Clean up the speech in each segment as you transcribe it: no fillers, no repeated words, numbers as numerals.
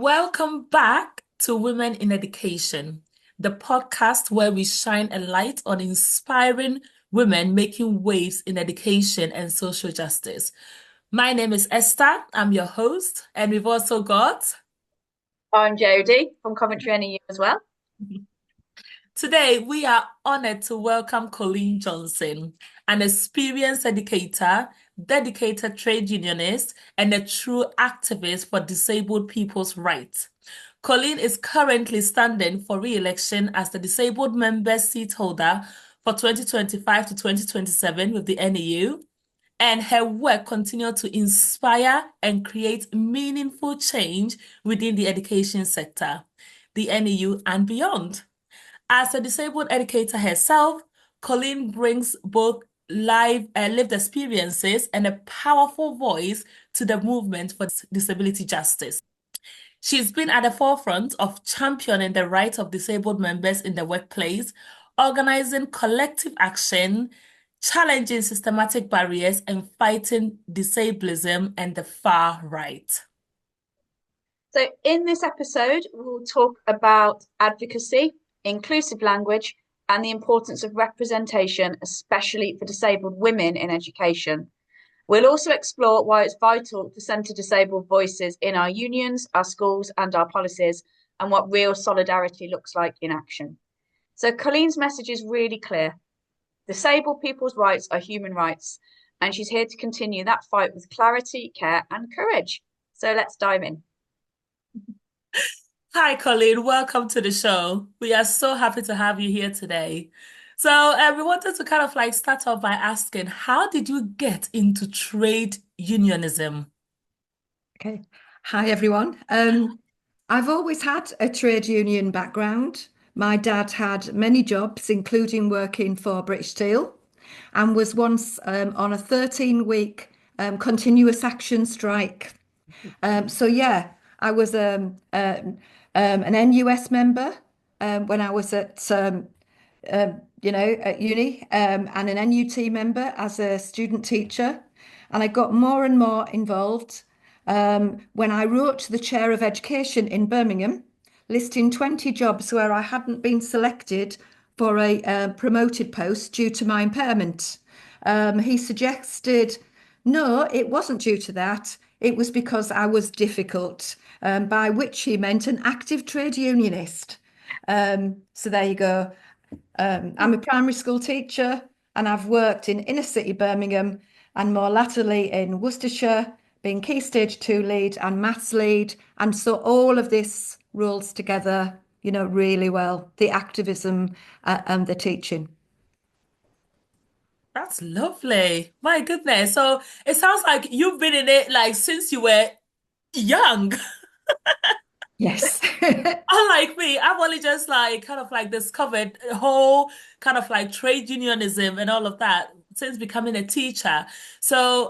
Welcome back to Women in Education, the podcast where we shine a light on inspiring women making waves in education and social justice. My name is Esther. I'm your host, and we've also got I'm Jodie from Coventry NEU as well. today we are honored to welcome Colleen Johnson, an experienced educator, dedicated trade unionist, and a true activist for disabled people's rights. Colleen is currently standing for re-election as the disabled member seat holder for 2025 to 2027 with the NEU, and her work continues to inspire and create meaningful change within the education sector, the NEU, and beyond. As a disabled educator herself, Colleen brings both lived experiences and a powerful voice to the movement for disability justice. She's been at the forefront of championing the rights of disabled members in the workplace, organizing collective action, challenging systematic barriers, and fighting disablism and the far right. So, in this episode, we'll talk about advocacy, inclusive language, and the importance of representation, especially for disabled women in education. We'll also explore why it's vital to centre disabled voices in our unions, our schools, and our policies, and what real solidarity looks like in action. So, Colleen's message is really clear. Disabled people's rights are human rights, and she's here to continue that fight with clarity, care, and courage. So, let's dive in. Hi, Colleen. Welcome to the show. We are so happy to have you here today. So, we wanted to kind of like start off by asking, how did you get into trade unionism? Okay. Hi, everyone. I've always had a trade union background. My dad had many jobs, including working for British Steel, and was once on a 13-week continuous action strike. Yeah, I was an NUS member when I was at uni, and an NUT member as a student teacher. And I got more and more involved when I wrote to the chair of education in Birmingham, listing 20 jobs where I hadn't been selected for a promoted post due to my impairment. He suggested, no, it wasn't due to that. It was because I was difficult, by which he meant an active trade unionist. So there you go. I'm a primary school teacher and I've worked in inner city Birmingham and more latterly in Worcestershire, being Key Stage 2 lead and maths lead. And so all of this rolls together, really well, the activism and the teaching. That's lovely. My goodness. So it sounds like you've been in it like since you were young. Yes. Unlike me, I've only just like kind of like discovered a whole kind of like trade unionism and all of that since becoming a teacher. So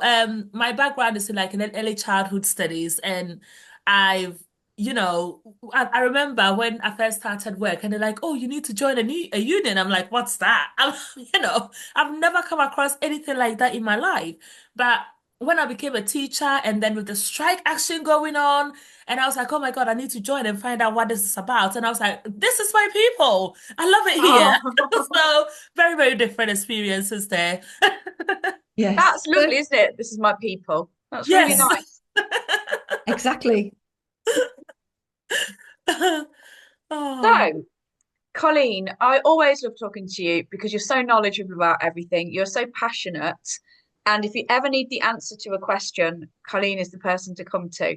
my background is in like in early childhood studies, and I've I remember when I first started work and they're like, oh, you need to join a union. I'm like, what's that? I've never come across anything like that in my life. But when I became a teacher and then with the strike action going on, and I was like, oh my God, I need to join and find out what this is about. And I was like, this is my people. I love it here. Oh, So very, very different experiences there. Yes. that's lovely, isn't it? This is my people. That's really Yes. nice. Exactly. Oh, So, Colleen, I always love talking to you because you're so knowledgeable about everything. You're so passionate. And if you ever need the answer to a question, Colleen is the person to come to.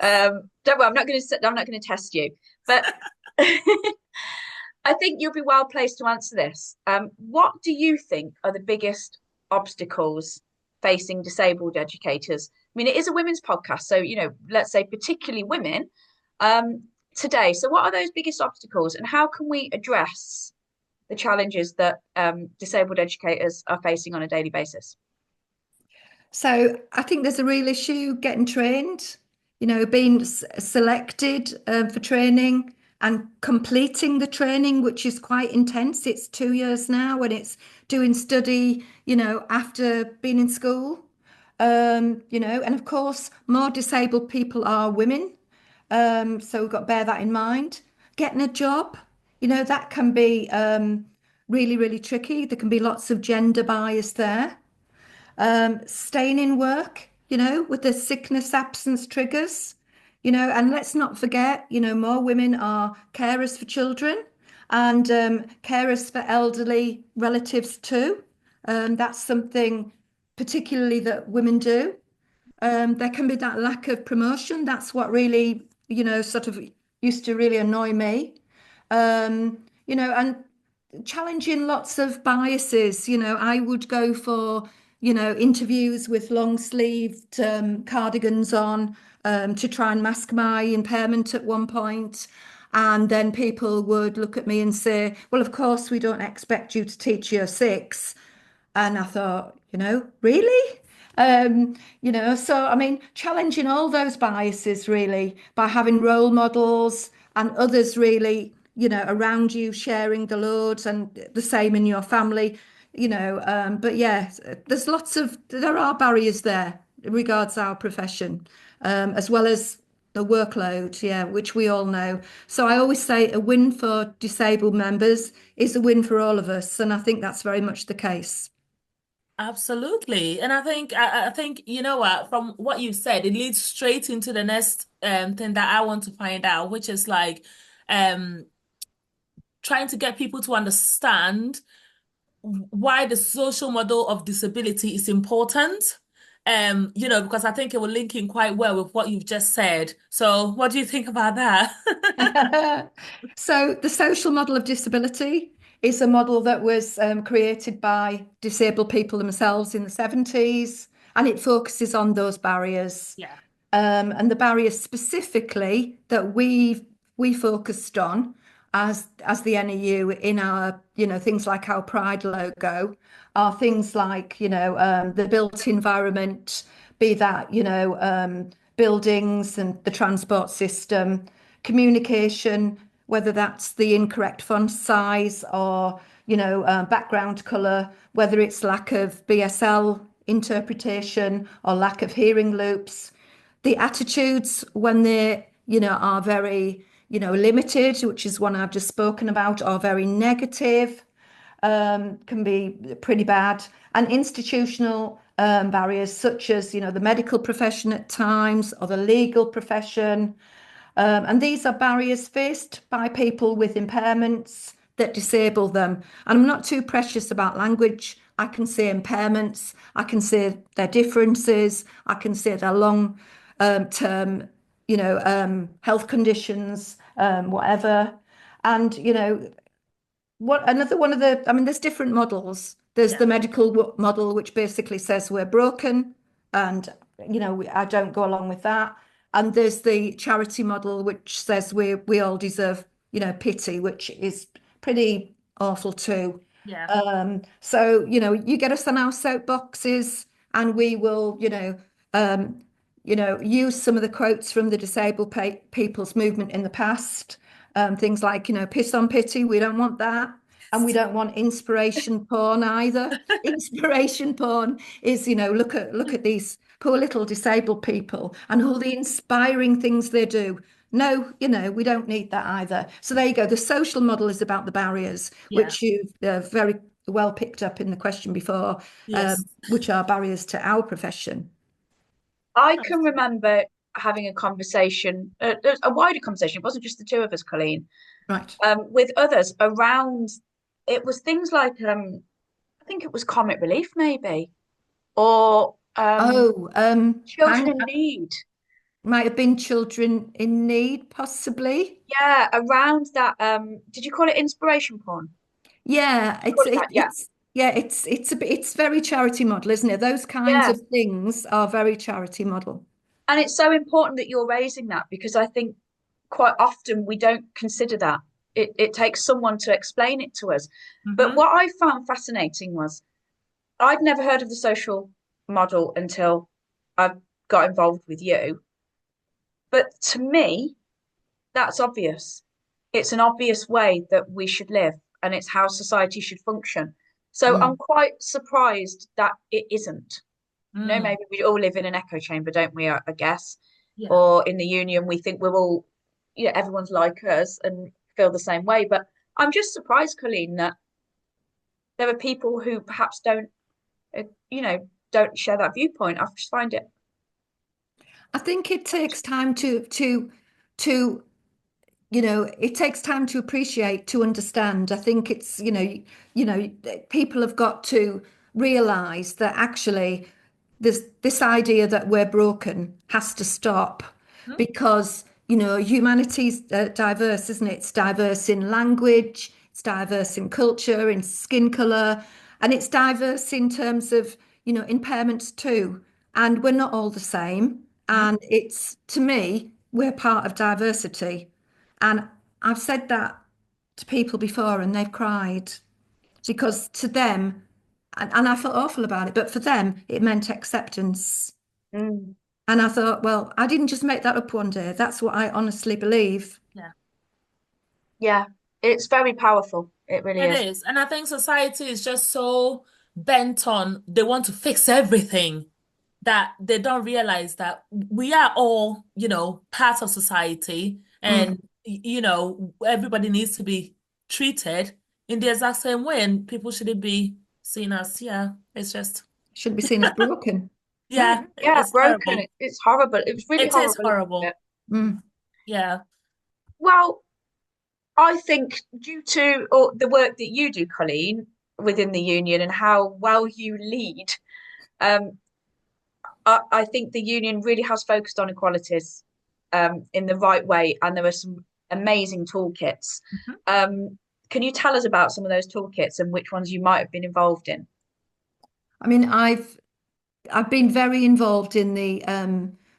Don't worry, I'm not going to test you, but I think you'll be well placed to answer this. What do you think are the biggest obstacles facing disabled educators? I mean, it is a women's podcast, so let's say particularly women today. So, what are those biggest obstacles, and how can we address the challenges that disabled educators are facing on a daily basis? So I think there's a real issue getting trained, being selected for training and completing the training, which is quite intense. It's 2 years now and it's doing study, after being in school. And of course, more disabled people are women. So we've got to bear that in mind. Getting a job, that can be really, really tricky. There can be lots of gender bias there. Staying in work, with the sickness absence triggers, and let's not forget, more women are carers for children and carers for elderly relatives too. That's something particularly that women do. There can be that lack of promotion. That's what really, sort of used to really annoy me. And challenging lots of biases. I would go for, interviews with long sleeved cardigans on to try and mask my impairment at one point. And then people would look at me and say, well, of course, we don't expect you to teach year six. And I thought, really? So I mean, challenging all those biases really by having role models and others really, around you sharing the loads and the same in your family, but yeah, there are barriers there regards our profession, as well as the workload, yeah, which we all know. So I always say a win for disabled members is a win for all of us, and I think that's very much the case. Absolutely. And I think you know what, from what you said, it leads straight into the next thing that I want to find out, which is like um trying to get people to understand why the social model of disability is important. Because I think it will link in quite well with what you've just said. So what do you think about that? So, the social model of disability is a model that was created by disabled people themselves in the 70s, and it focuses on those barriers. Yeah. And the barriers specifically that we focused on as the NEU in our, things like our Pride logo are things like, the built environment, be that, buildings and the transport system, communication, whether that's the incorrect font size or, background colour, whether it's lack of BSL interpretation or lack of hearing loops, the attitudes when they, are very, limited, which is one I've just spoken about, are very negative, can be pretty bad, and institutional barriers such as, the medical profession at times or the legal profession. And these are barriers faced by people with impairments that disable them. And I'm not too precious about language. I can say impairments, I can say their differences, I can say their long term, health conditions, whatever. And, what another one of the, I mean, there's different models. There's Yeah. the medical model, which basically says we're broken, and I don't go along with that. And there's the charity model, which says we all deserve, pity, which is pretty awful too. Yeah. So you get us on our soapboxes, and we will, use some of the quotes from the disabled people's movement in the past. Things like, piss on pity, we don't want that. And we don't want inspiration porn either. Inspiration porn is, look at these poor little disabled people and all the inspiring things they do. No, we don't need that either. So there you go. The social model is about the barriers, Yeah. which you've very well picked up in the question before, Yes. which are barriers to our profession. I can remember having a conversation, a wider conversation. It wasn't just the two of us, Colleen, Right. with others around. It was things like I think it was comic relief, maybe, or Oh, children in need. might have been children in need, possibly. Yeah, around that. Did you call it inspiration porn? Yeah, Call it that? Yeah, it's very charity model, isn't it? Those kinds yeah. of things are very charity model. And it's so important that you're raising that because I think quite often we don't consider that. It takes someone to explain it to us. But Mm-hmm. what I found fascinating was I'd never heard of the social model until I got involved with you. But to me, that's obvious. It's an obvious way that we should live, and it's how society should function. So I'm Mm. quite surprised that it isn't. Mm. Maybe we all live in an echo chamber, don't we? I guess. Yeah. or in the union, we think we're all, everyone's like us and feel the same way. But I'm just surprised, Colleen, that there are people who perhaps uh, you know, don't share that viewpoint. I just find it. I think it takes time to it takes time to appreciate, to understand. I think it's, people have got to realize that actually this idea that we're broken has to stop Mhm. because, humanity's diverse, isn't it? It's diverse in language, it's diverse in culture, in skin color, and it's diverse in terms of, impairments too. And we're not all the same. Mhm. And it's, to me, we're part of diversity. And I've said that to people before and they've cried because to them, and I felt awful about it, but for them, it meant acceptance. Mm, And I thought, well, I didn't just make that up one day. That's what I honestly believe. Yeah. yeah, it's very powerful. It really It is. is. And I think society is just so bent on they want to fix everything that they don't realize that we are all, part of society and, Mm. everybody needs to be treated in the exact same way and people shouldn't be seen as, yeah, it's just, Shouldn't be seen as broken. yeah, Yeah, it's broken. terrible. It's horrible. It was really It is horrible, isn't it? horrible. Mm. Yeah. Well, I think due to or the work that you do, Colleen, within the union and how well you lead, um, I think the union really has focused on equalities in the right way, and there are some amazing toolkits. Mhm. Um, can you tell us about some of those toolkits and which ones you might have been involved in? I mean, I've been very involved in the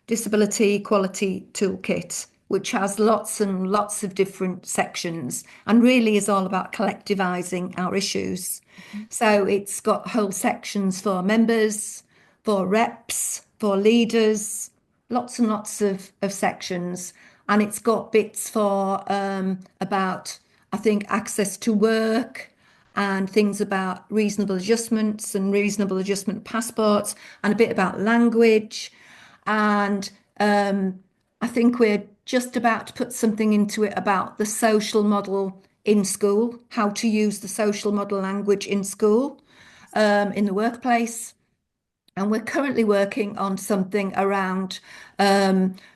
Disability Equality Toolkit, which has lots and lots of different sections and really is all about collectivising our issues. Mhm. So it's got whole sections for members, for reps, for leaders, lots and lots of sections. And it's got bits for about, I think, access to work and things about reasonable adjustments and reasonable adjustment passports and a bit about language. And I think we're just about to put something into it about the social model in school, how to use the social model language in school, in the workplace. And we're currently working on something around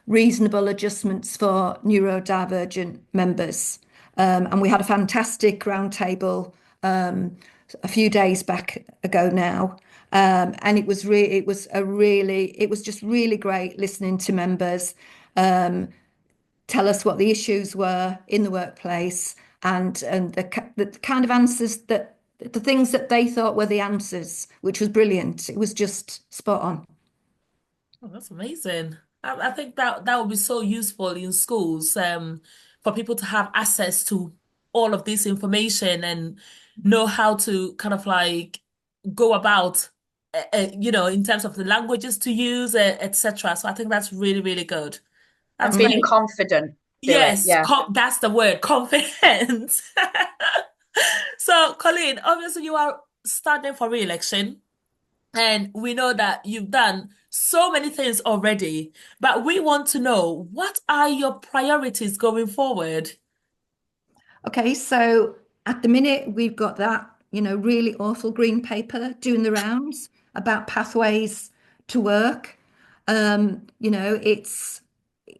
reasonable adjustments for neurodivergent members. And we had a fantastic roundtable a few days back ago now. And it was just really great listening to members tell us what the issues were in the workplace and the kind of answers that the things that they thought were the answers, which was brilliant. It was just spot on. Oh, that's amazing. I think that would be so useful in schools, for people to have access to all of this information and know how to kind of like go about, in terms of the languages to use, etc. So I think that's really, really good. And That's feeling great. confident do it. Yes, Yeah. that's the word, confidence. So, Colleen, obviously you are standing for re-election. And we know that you've done so many things already, but we want to know what are your priorities going forward? Okay, so at the minute we've got that, really awful green paper doing the rounds about pathways to work.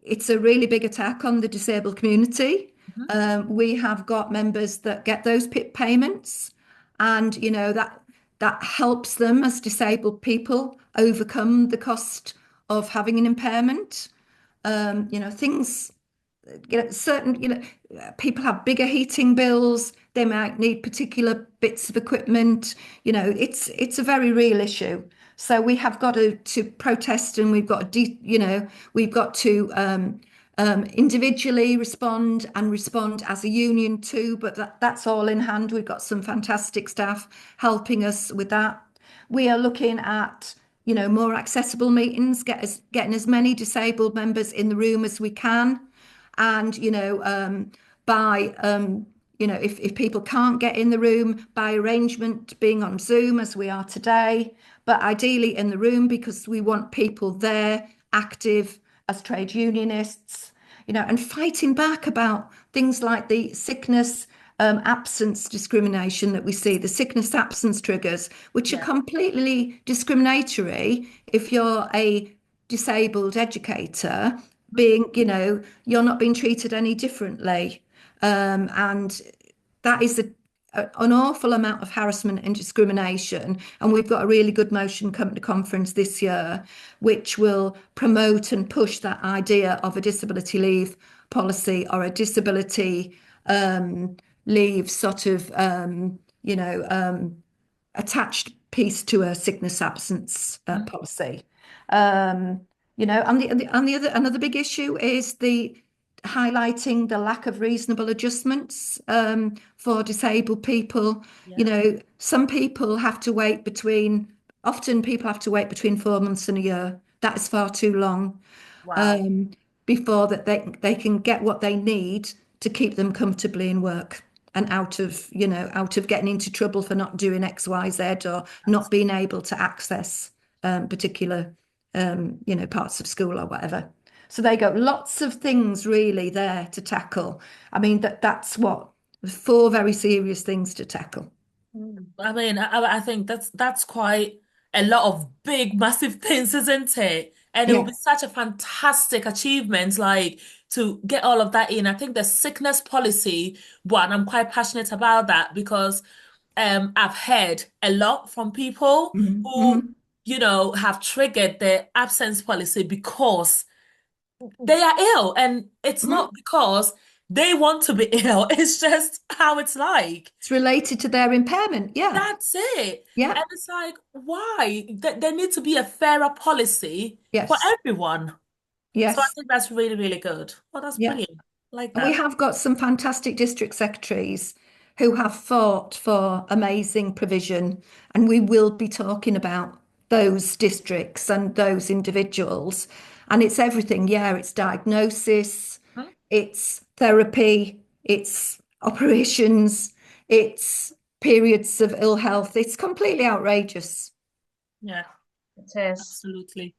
It's a really big attack on the disabled community. Mhm. We have got members that get those PIP payments, and that helps them as disabled people overcome the cost of having an impairment. Things certain, people have bigger heating bills. They might need particular bits of equipment. It's a very real issue. So we have got to protest, and we've got to individually respond and respond as a union too. But that's all in hand. We've got some fantastic staff helping us with that. We are looking at more accessible meetings, getting as many disabled members in the room as we can. And, by, if people can't get in the room, by arrangement being on Zoom as we are today, but ideally in the room because we want people there, active, as trade unionists, and fighting back about things like the sickness absence discrimination that we see, the sickness absence triggers, which are Yeah. completely discriminatory if you're a disabled educator, being, you're not being treated any differently. And that is an awful amount of harassment and discrimination. And we've got a really good motion come to conference this year, which will promote and push that idea of a disability leave policy or a disability leave sort of, attached piece to a sickness absence policy. And the other another big issue is the highlighting the lack of reasonable adjustments for disabled people. Yeah. Some people have to wait often people have to wait between 4 months and a year. That is far too long Wow. um, before that they can get what they need to keep them comfortably in work and out of getting into trouble for not doing X, Y, Z or not being able to access particular parts of school or whatever. So they got lots of things really there to tackle. I mean, that's what four very serious things to tackle. I mean, I think that's quite a lot of big, massive things, isn't it? And it will Yeah. be such a fantastic achievement, like to get all of that in. I think the sickness policy one, I'm quite passionate about that because I've heard a lot from people Mhm, who, mhm. have triggered the absence policy because they are ill, and it's Mhm. not because they want to be ill. It's just how it's like. It's related to their impairment. Yeah. That's it. Yeah. And it's like, why? There needs to be a fairer policy for Yes. everyone. So I Yes. think that's really, really good. Well, that's Yeah. brilliant. I like And we that. have got some fantastic district secretaries who have fought for amazing provision, and we will be talking about those districts and those individuals. And it's everything. Yeah, it's diagnosis, Hmm? it's therapy, it's operations, it's periods of ill health. It's completely outrageous. Yeah, It is. absolutely.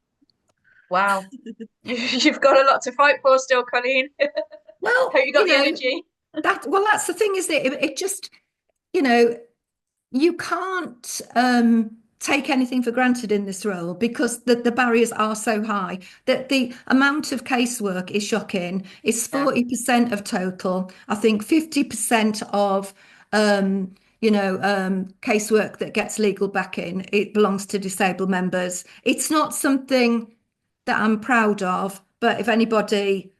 Wow. You've got a lot to fight for still, Colleen. Well, Hope you got the energy. that's the thing, is it just, you know, you can't take anything for granted in this role because the barriers are so high that the amount of casework is shocking. It's Yeah. 40% of total. I think 50% of casework that gets legal backing, it belongs to disabled members. It's not something that I'm proud of, but if anybody,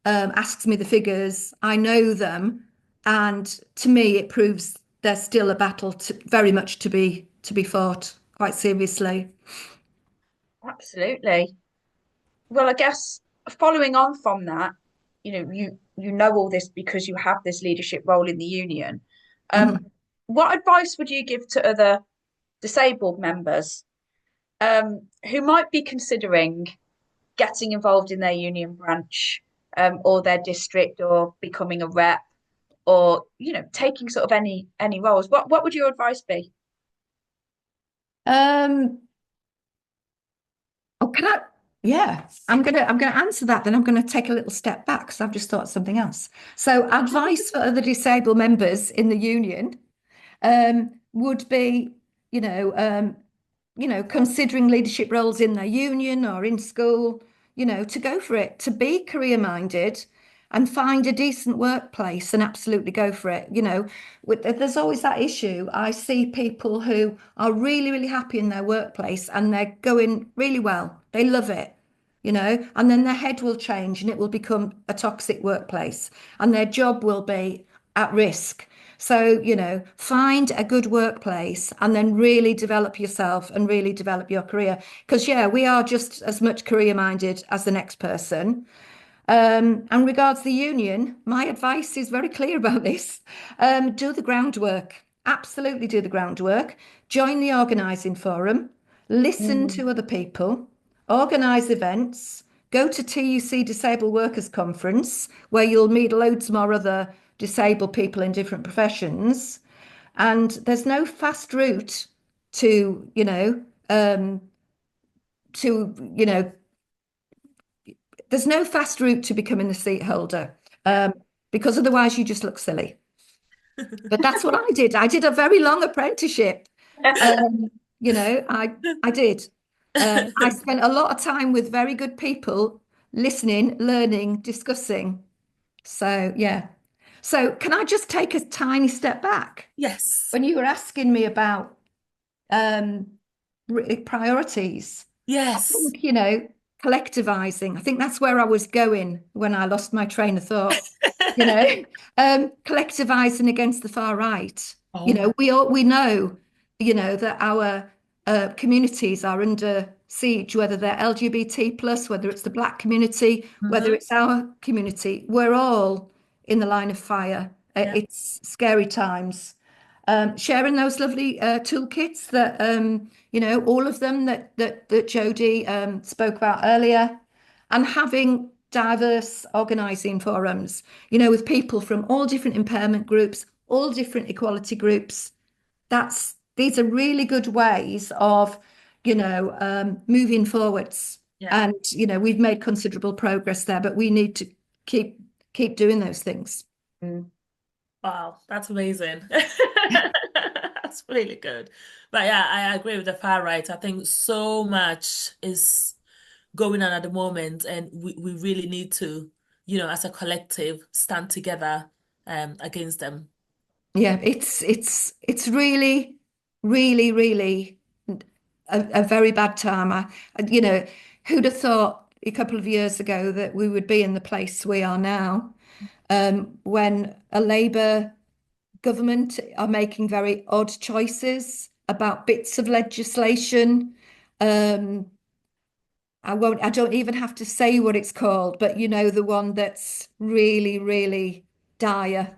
asks me the figures, I know them, and to me, it proves there's still a battle very much to be fought quite seriously. Absolutely. Well, I guess following on from that, you know all this because you have this leadership role in the union. Um, Mhm. what advice would you give to other disabled members who might be considering getting involved in their union branch or their district or becoming a rep or taking sort of any roles? What would your advice be? Um, oh, can I? Yeah, I'm gonna answer that. Then I'm gonna take a little step back because I've just thought of something else. So, advice for other disabled members in the union would be, you know, um, considering leadership roles in their union or in school, to go for it, to be career minded and find a decent workplace and absolutely go for it. There's always that issue. I see people who are really, really happy in their workplace and they're going really well. They love it. And then their head will change and it will become a toxic workplace and their job will be at risk. So, find a good workplace and then really develop yourself and really develop your career. Because, yeah, we are just as much career minded as the next person. And regards the union, my advice is very clear about this. Do the groundwork. Absolutely do the groundwork. Join the organising forum. Listen Mm. to other people. Organise events. Go to TUC Disabled Workers Conference, where you'll meet loads more other disabled people in different professions. And there's no fast route to, to, there's no fast route to becoming a seat holder, Yeah. because otherwise you just look silly. But that's what I did. I did a very long apprenticeship. Um, I did. I spent a lot of time with very good people, listening, learning, discussing. So yeah. So can I just take a tiny step back? Yes. When you were asking me about um, priorities, I Yes. think, collectivizing. I think that's where I was going when I lost my train of thought. You know, collectivizing against the far right. Oh my. We know, that our communities are under siege, whether they're LGBT plus, whether it's the Black community, whether Hmm. it's our community. We're all in the line of fire. Yeah. It's scary times. Sharing those lovely toolkits that all of them that Jodie spoke about earlier, and having diverse organising forums, with people from all different impairment groups, all different equality groups. These are really good ways of, moving forwards. Yeah. And we've made considerable progress there, but we need to keep keep doing those things. Mm. Wow, that's amazing. That's really good. But yeah, I agree with the far right. I think so much is going on at the moment, and we really need to, as a collective, stand together against them. Yeah, it's really, really, really a very bad time. Who'd have thought a couple of years ago that we would be in the place we are now, when a Labour government are making very odd choices about bits of legislation. Um, I don't even have to say what it's called, but the one that's really, really dire.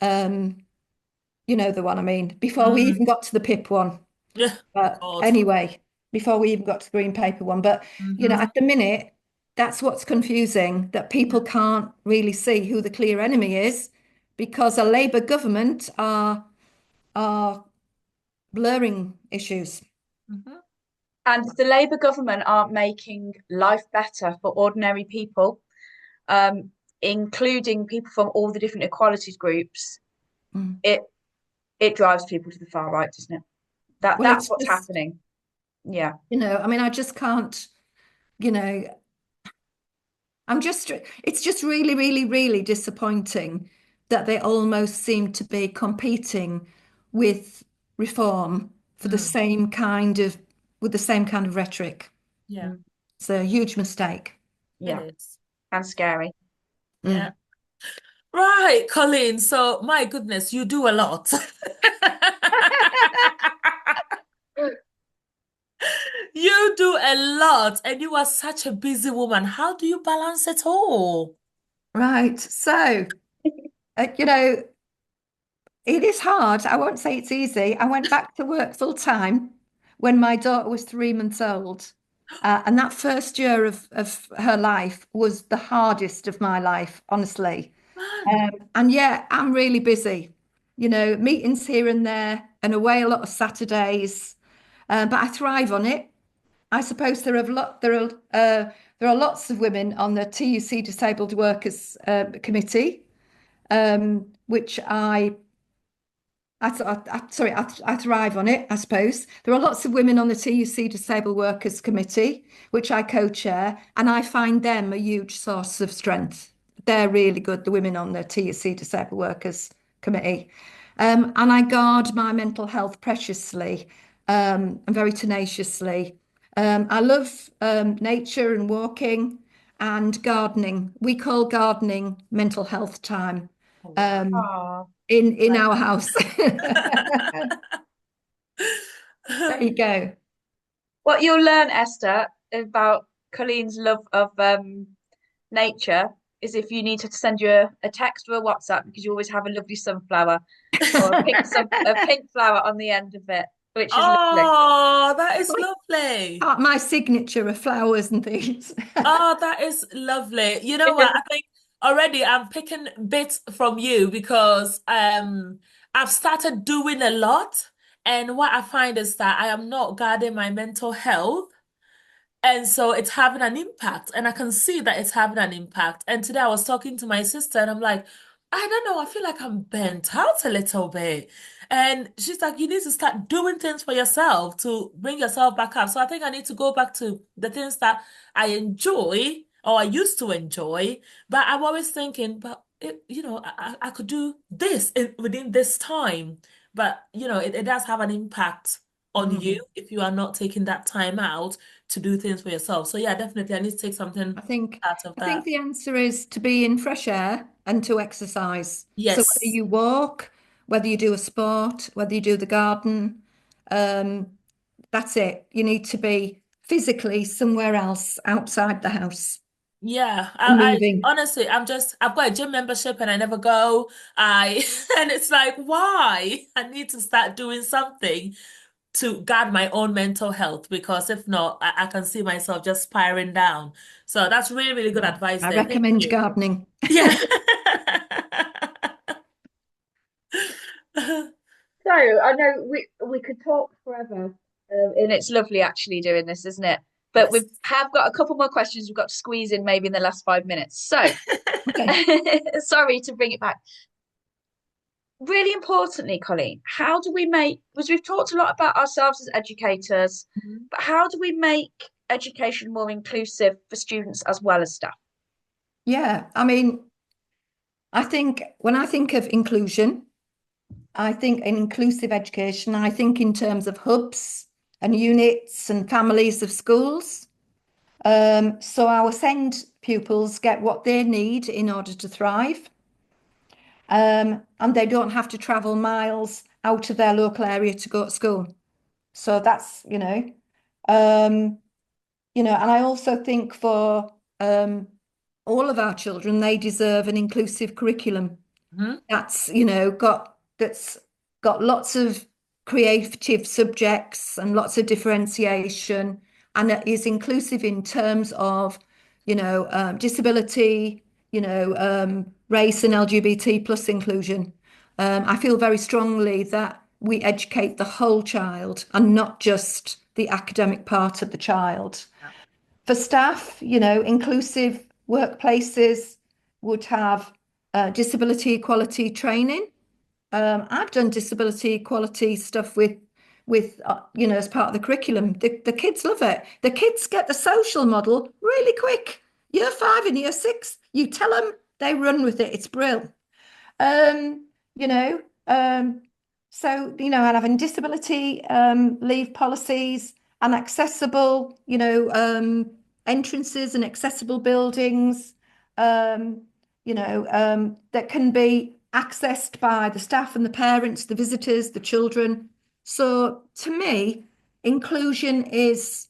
Um, You know the one I mean, before we Mm. even got to the PIP one. Yeah, But God. anyway, before we even got to the green paper one. But, Hmm. at the minute, that's what's confusing, that people can't really see who the clear enemy is because a Labour government are blurring issues. Hmm. And the Labour government aren't making life better for ordinary people, um, including people from all the different equalities groups. Mm. It it drives people to the far right, doesn't it? That Well, that's it's what's just, happening. Yeah. I mean, I just can't, you know, it's just really, really, really disappointing that they almost seem to be competing with reform for the Mm. same kind of, with the same kind of rhetoric. Yeah, Mm. It's a huge mistake. it Yeah. is. And scary. Yeah. Mm. Right, Colleen. So, my goodness, you do a lot. You do a lot, and you are such a busy woman. How do you balance it all? Right. So, uh, you know, it is hard. I won't say it's easy. I went back to work full time when my daughter was 3 months old. And that first year of her life was the hardest of my life, honestly. Man. And yeah, I'm really busy, meetings here and there and away a lot of Saturdays. But I thrive on it. I suppose there are lots of women on the TUC Disabled Workers Committee, which I thrive on it, I suppose. There are lots of women on the TUC Disabled Workers Committee, which I co-chair, and I find them a huge source of strength. They're really good, the women on the TUC Disabled Workers Committee. And I guard my mental health preciously, and very tenaciously. I love nature and walking and gardening. We call gardening mental health time. Oh, wow. Um, Oh, in our house. There you go. what you'll learn, Esther, about Colleen's love of nature is if you need her to send you a text or a WhatsApp because you always have a lovely sunflower or a pink flower on the end of it, which is lovely. Oh, that It's is like lovely. part of my signature of flowers and things. Oh, that is lovely. You know what? I think already I'm picking bits from you because I've started doing a lot. And what I find is that I am not guarding my mental health. And so it's having an impact, and I can see that it's having an impact. And today I was talking to my sister, and I'm like, I don't know, I feel like I'm burnt out a little bit. And she's like, you need to start doing things for yourself to bring yourself back up. So I think I need to go back to the things that I enjoy or I used to enjoy. But I'm always thinking, but I could do this within this time. But it does have an impact on Mm. you if you are not taking that time out to do things for yourself. So yeah, definitely I need to take I something think out of I think that. the answer is to be in fresh air and to exercise. So whether Yes. you walk, whether you do a sport, whether you do the garden, um, that's it. You need to be physically somewhere else outside the house Yeah. and I moving. honestly I've got a gym membership and I never go. I and it's like, why? I need to start doing something to guard my own mental health because if not, I can see myself just spiraling down. So that's really, really good advice I there. Thank recommend you. gardening. Yeah. So I know we could talk forever, and it's lovely actually doing this, isn't it? But we Yes. have got a couple more questions we've got to squeeze in maybe in the last 5 minutes. So Okay. sorry to bring it back. Really importantly, Colleen, how do we make, because we've talked a lot about ourselves as educators, Mhm. but how do we make education more inclusive for students as well as staff? Yeah, I mean, I think when I think of inclusion, I think in inclusive education, I think in terms of hubs and units and families of schools. So our SEND pupils get what they need in order to thrive, and they don't have to travel miles out of their local area to go to school. So that's, um, and I also think for all of our children, they deserve an inclusive curriculum Mhm. that's got lots of creative subjects and lots of differentiation, and it is inclusive in terms of disability, race and LGBT plus inclusion. I feel very strongly that we educate the whole child and not just the academic part of the child. Yeah. For staff, inclusive workplaces would have disability equality training. I've done disability equality stuff with as part of the curriculum. The kids love it. The kids get the social model really quick. Year 5 and year 6, you tell them, they run with it. It's brilliant. Um, you know, um, and having disability leave policies and accessible, entrances and accessible buildings, that can be accessed by the staff and the parents, the visitors, the children. So to me, inclusion is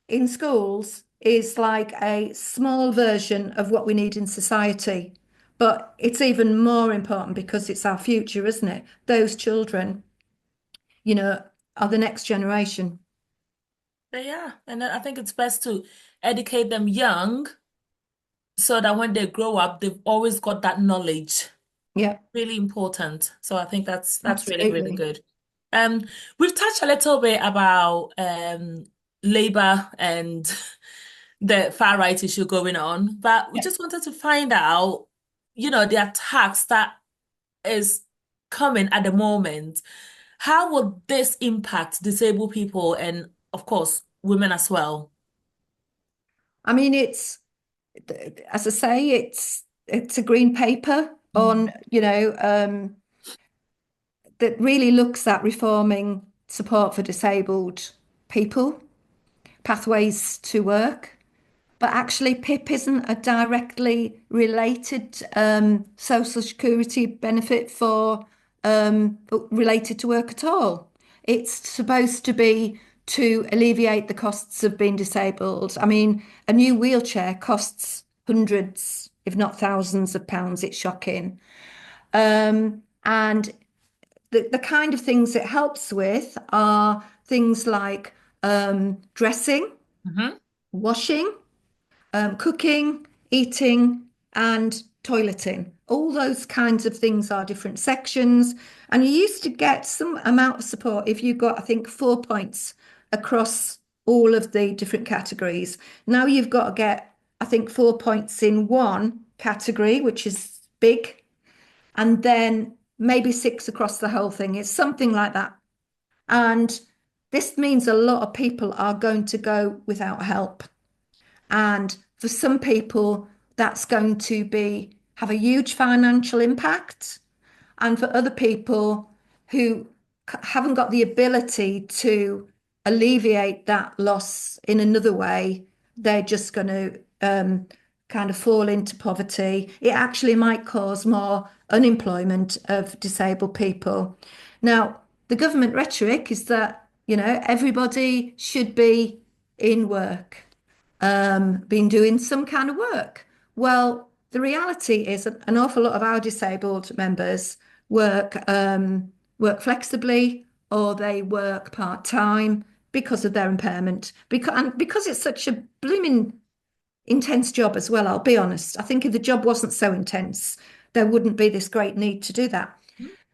in schools is like a small version of what we need in society. But it's even more important because it's our future, isn't it? Those children, you know, are the next generation. Yeah, and I think it's best to educate them young so that when they grow up, they've always got that knowledge. Yeah, Really important. So I think that's really, really absolutely. good. Um, we've touched a little bit about labor and the far right issue going on, but we Yeah. just wanted to find out, the attacks that is coming at the moment. How would this impact disabled people and, of course, women as well? I mean, as I say, it's a green paper Mm. on, that really looks at reforming support for disabled people, pathways to work. But actually, PIP isn't a directly related social security benefit for related to work at all. It's supposed to be to alleviate the costs of being disabled. I mean, a new wheelchair costs hundreds, if not thousands of pounds. It's shocking. And the kind of things it helps with are things like dressing, Hmm. washing, cooking, eating, and toileting. All those kinds of things are different sections. And you used to get some amount of support if you got, I think, 4 points across all of the different categories. Now you've got to get, I think, 4 points in one category, which is big, and then maybe six across the whole thing. It's something like that. And this means a lot of people are going to go without help. And for some people, that's going to be have a huge financial impact. And for other people who haven't got the ability to alleviate that loss in another way, they're just going to kind of fall into poverty. It actually might cause more unemployment of disabled people. Now, the government rhetoric is that, everybody should be in work, been doing some kind of work. Well, the reality is that an awful lot of our disabled members work flexibly or they work part-time because of their impairment. Because it's such a blooming intense job as well, I'll be honest. I think if the job wasn't so intense, there wouldn't be this great need to do that.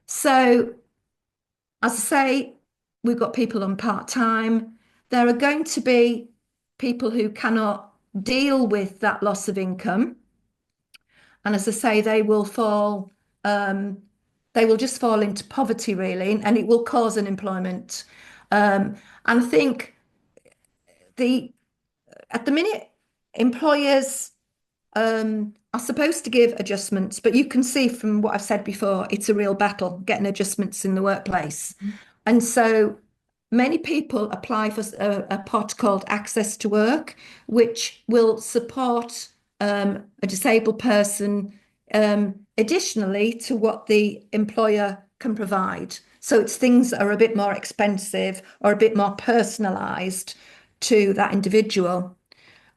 So, as I say, we've got people on part-time. There are going to be people who cannot deal with that loss of income. And as I say, they will just fall into poverty really, and it will cause unemployment. And I think the at the minute, employers are supposed to give adjustments, but you can see from what I've said before, it's a real battle getting adjustments in the workplace. And so many people apply for a pot called Access to Work, which will support a disabled person additionally to what the employer can provide. So it's things that are a bit more expensive or a bit more personalised to that individual.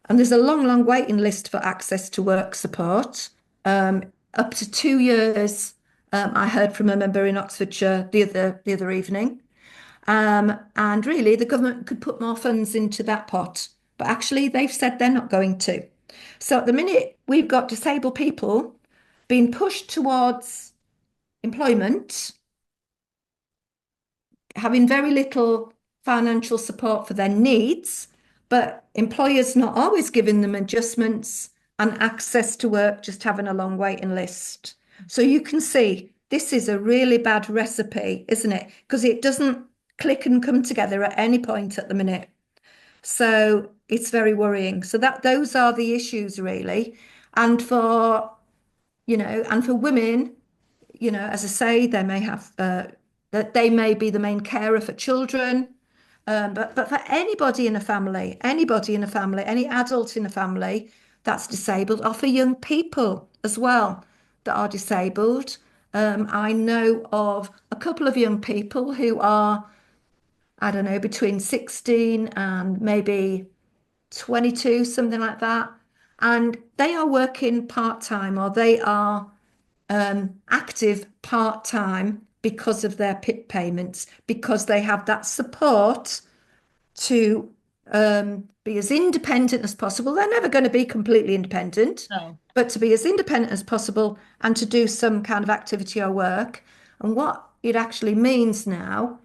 And there's a long, long waiting list for access to work support. Up to 2 years, I heard from a member in Oxfordshire the other evening. And really, the government could put more funds into that pot. But actually, they've said they're not going to. So at the minute, we've got disabled people being pushed towards employment, having very little financial support for their needs, but employers not always giving them adjustments and access to work, just having a long waiting list. So you can see this is a really bad recipe, isn't it? Because it doesn't click and come together at any point at the minute. So it's very worrying. So those are the issues really. And for women, as I say, they may have that they may be the main carer for children. But for anybody in a family, any adult in a family that's disabled, or for young people as well that are disabled. I know of a couple of young people who are, I don't know, between 16 and maybe 22, something like that. And they are working part-time or they are active part-time because of their PIP payments, because they have that support to be as independent as possible. They're never going to be completely independent, No. but to be as independent as possible and to do some kind of activity or work. And what it actually means now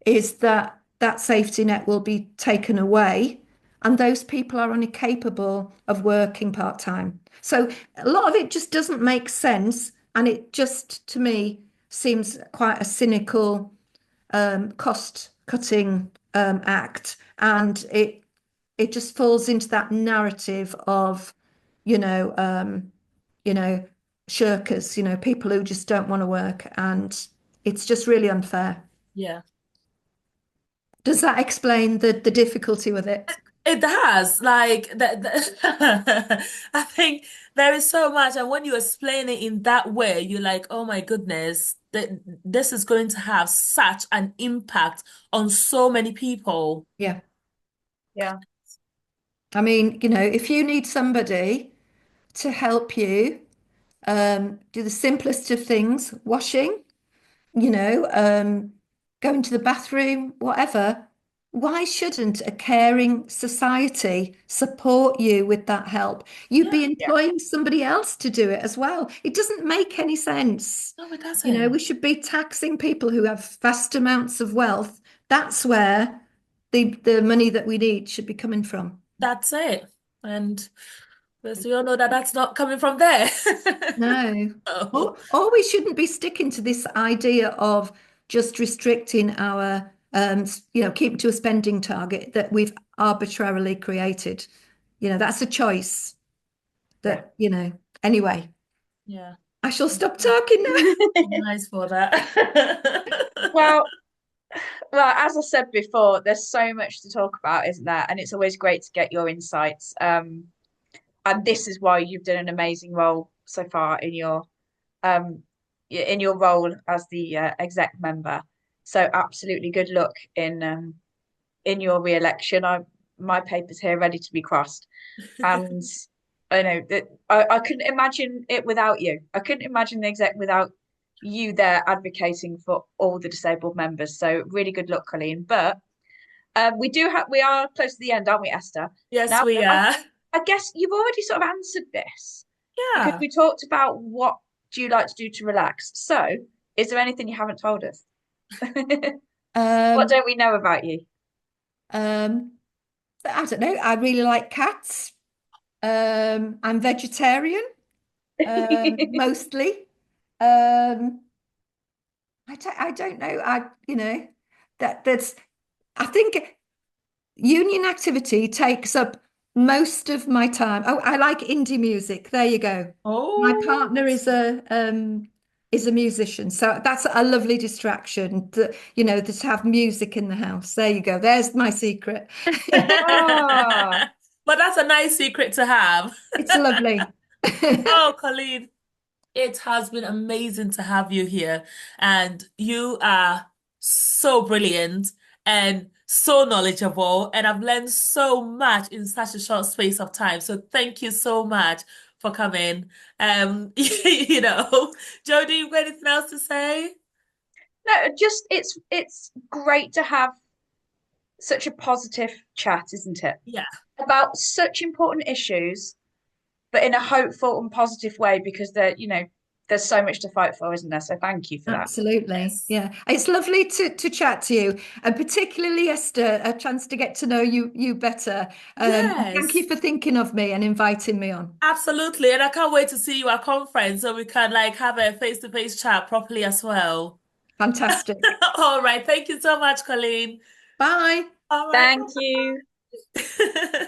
is that that safety net will be taken away, and those people are only capable of working part time. So a lot of it just doesn't make sense, and it just, to me, seems quite a cynical cost cutting act, and it just falls into that narrative of, you know, um, you know, shirkers, people who just don't want to work, and it's just really unfair. Yeah. Does that explain the difficulty with it? It has, like I think there is so much, and when you explain it in that way, you're like, oh my goodness, that this is going to have such an impact on so many people. Yeah. Yeah. I mean, if you need somebody to help you do the simplest of things, washing, you know, um, going to the bathroom, whatever. Why shouldn't a caring society support you with that help? You'd be Yeah, Yeah. employing somebody else to do it as well. It doesn't make any sense. no, it doesn't. We should be taxing people who have vast amounts of wealth. That's where the money that we need should be coming from. That's it. And we all know that that's not coming from there. No. Oh, Or we shouldn't be sticking to this idea of just restricting our, keeping to a spending target that we've arbitrarily created. That's a choice Yeah. Anyway, yeah. I shall stop talking now. Nice for that. Well, well, as I said before, there's so much to talk about, isn't there? And it's always great to get your insights. And this is why you've done an amazing role so far um in your role as the exec member. So absolutely good luck in your re-election. My paper's here ready to be crossed. And I know that I couldn't imagine it without you. I couldn't imagine the exec without you there advocating for all the disabled members. So really good luck, Colleen. But we are close to the end, aren't we, Esther? Yes, Now, we are. I guess you've already sort of answered this because Yeah. we talked about what do you like to do to relax. So, is there anything you haven't told us? What Um, don't we know about you? um, I don't know. I really like cats. I'm vegetarian, mostly. Um, I don't know. That's I think union activity takes up most of my time. Oh, I like indie music. There you go. My Oh, partner is a musician, so that's a lovely distraction. To have music in the house. There you go. There's my secret. Ah, but that's a nice secret to have. It's lovely. Oh, Colleen, it has been amazing to have you here. And you are so brilliant and so knowledgeable. And I've learned so much in such a short space of time. So thank you so much for coming. Jodie, you got anything else to say? no, just it's great to have such a positive chat, isn't it? Yeah, About such important issues, but in a hopeful and positive way because there's so much to fight for, isn't there? So thank you for that. Absolutely. yes. Yeah. It's lovely to chat to you, and particularly Esther, a chance to get to know you better. Thank you Yes, for thinking of me and inviting me on. absolutely. And I can't wait to see you at conference so we can like have a face-to-face chat properly as well. Fantastic. All right. Thank you so much, Colleen. Bye. All right. Thank you. Bye.